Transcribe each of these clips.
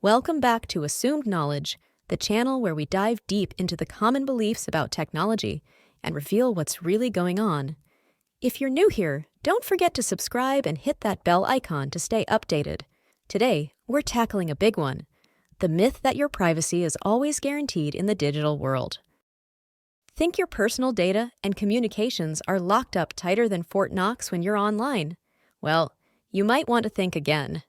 Welcome back to Assumed Knowledge, the channel where we dive deep into the common beliefs about technology and reveal what's really going on. If you're new here, don't forget to subscribe and hit that bell icon to stay updated. Today, we're tackling a big one, the myth that your privacy is always guaranteed in the digital world. Think your personal data and communications are locked up tighter than Fort Knox when you're online? Well, you might want to think again.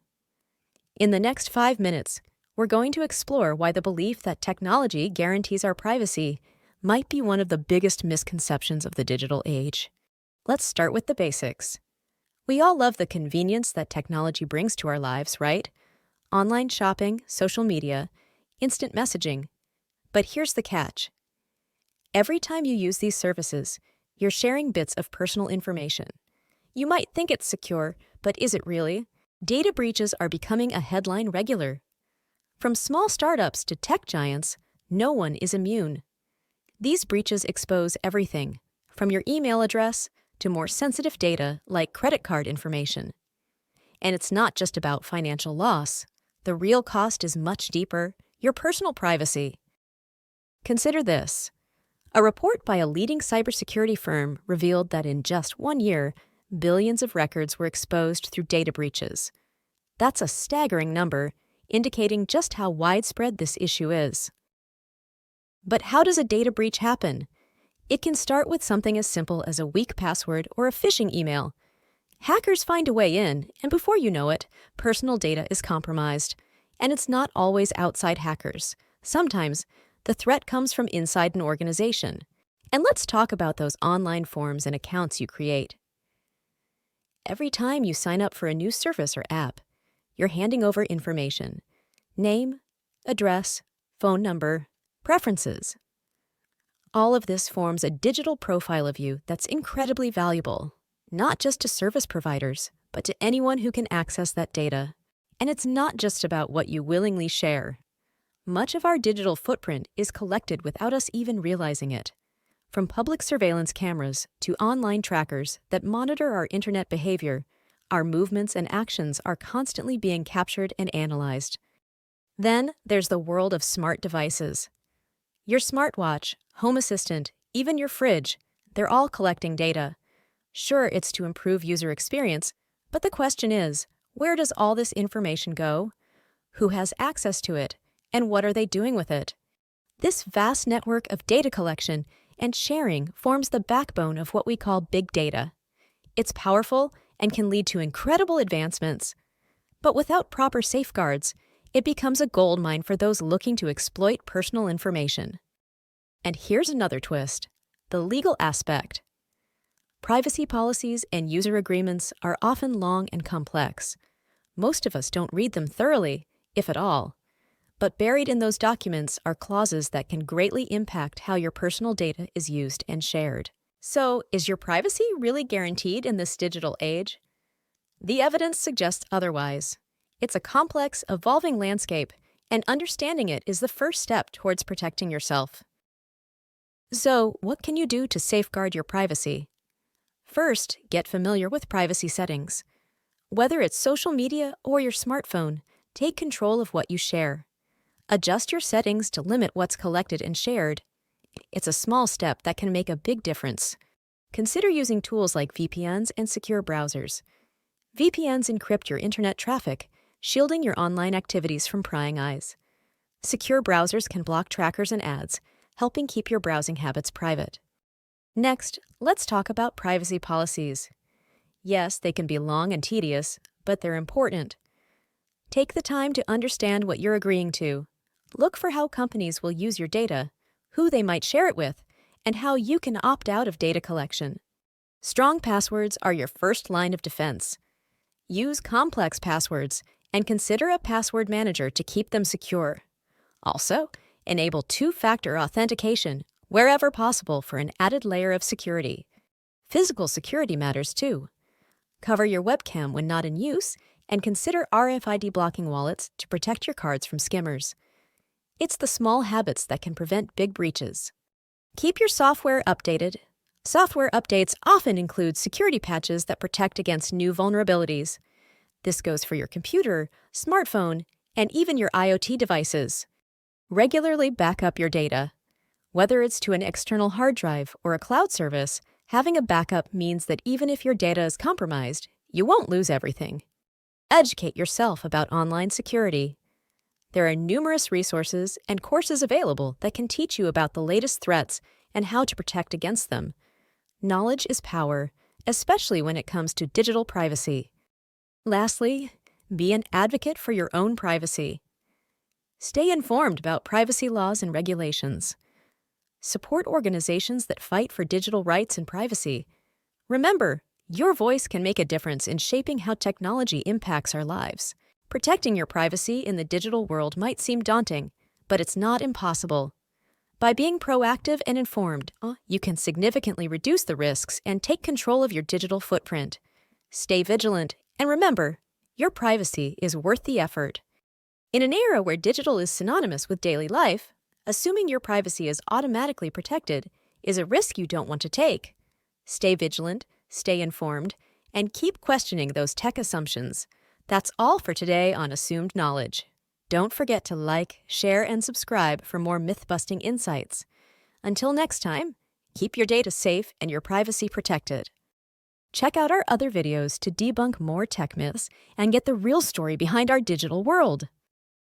In the next 5 minutes, we're going to explore why the belief that technology guarantees our privacy might be one of the biggest misconceptions of the digital age. Let's start with the basics. We all love the convenience that technology brings to our lives, right? Online shopping, social media, instant messaging. But here's the catch. Every time you use these services, you're sharing bits of personal information. You might think it's secure, but is it really? Data breaches are becoming a headline regular. From small startups to tech giants, no one is immune. These breaches expose everything, from your email address to more sensitive data like credit card information. And it's not just about financial loss. The real cost is much deeper, your personal privacy. Consider this. A report by a leading cybersecurity firm revealed that in just 1 year, billions of records were exposed through data breaches. That's a staggering number, indicating just how widespread this issue is. But how does a data breach happen? It can start with something as simple as a weak password or a phishing email. Hackers find a way in, and before you know it, personal data is compromised. And it's not always outside hackers. Sometimes, the threat comes from inside an organization. And let's talk about those online forms and accounts you create. Every time you sign up for a new service or app, you're handing over information: name, address, phone number, preferences. All of this forms a digital profile of you that's incredibly valuable, not just to service providers, but to anyone who can access that data. And it's not just about what you willingly share. Much of our digital footprint is collected without us even realizing it. From public surveillance cameras to online trackers that monitor our internet behavior, our movements and actions are constantly being captured and analyzed. Then there's the world of smart devices. Your smartwatch, home assistant, even your fridge, they're all collecting data. Sure, it's to improve user experience, but the question is, where does all this information go? Who has access to it? And what are they doing with it? This vast network of data collection and sharing forms the backbone of what we call big data. It's powerful and can lead to incredible advancements. But without proper safeguards, it becomes a goldmine for those looking to exploit personal information. And here's another twist: the legal aspect. Privacy policies and user agreements are often long and complex. Most of us don't read them thoroughly, if at all. But buried in those documents are clauses that can greatly impact how your personal data is used and shared. So, is your privacy really guaranteed in this digital age? The evidence suggests otherwise. It's a complex, evolving landscape, and understanding it is the first step towards protecting yourself. So, what can you do to safeguard your privacy? First, get familiar with privacy settings. Whether it's social media or your smartphone, take control of what you share. Adjust your settings to limit what's collected and shared. It's a small step that can make a big difference. Consider using tools like VPNs and secure browsers. VPNs encrypt your internet traffic, shielding your online activities from prying eyes. Secure browsers can block trackers and ads, helping keep your browsing habits private. Next, let's talk about privacy policies. Yes, they can be long and tedious, but they're important. Take the time to understand what you're agreeing to. Look for how companies will use your data, who they might share it with, and how you can opt out of data collection. Strong passwords are your first line of defense. Use complex passwords and consider a password manager to keep them secure. Also, enable two-factor authentication wherever possible for an added layer of security. Physical security matters too. Cover your webcam when not in use, and consider RFID blocking wallets to protect your cards from skimmers. It's the small habits that can prevent big breaches. Keep your software updated. Software updates often include security patches that protect against new vulnerabilities. This goes for your computer, smartphone, and even your IoT devices. Regularly back up your data. Whether it's to an external hard drive or a cloud service, having a backup means that even if your data is compromised, you won't lose everything. Educate yourself about online security. There are numerous resources and courses available that can teach you about the latest threats and how to protect against them. Knowledge is power, especially when it comes to digital privacy. Lastly, be an advocate for your own privacy. Stay informed about privacy laws and regulations. Support organizations that fight for digital rights and privacy. Remember, your voice can make a difference in shaping how technology impacts our lives. Protecting your privacy in the digital world might seem daunting, but it's not impossible. By being proactive and informed, you can significantly reduce the risks and take control of your digital footprint. Stay vigilant, and remember, your privacy is worth the effort. In an era where digital is synonymous with daily life, assuming your privacy is automatically protected is a risk you don't want to take. Stay vigilant, stay informed, and keep questioning those tech assumptions. That's all for today on Assumed Knowledge. Don't forget to like, share, and subscribe for more myth-busting insights. Until next time, keep your data safe and your privacy protected. Check out our other videos to debunk more tech myths and get the real story behind our digital world.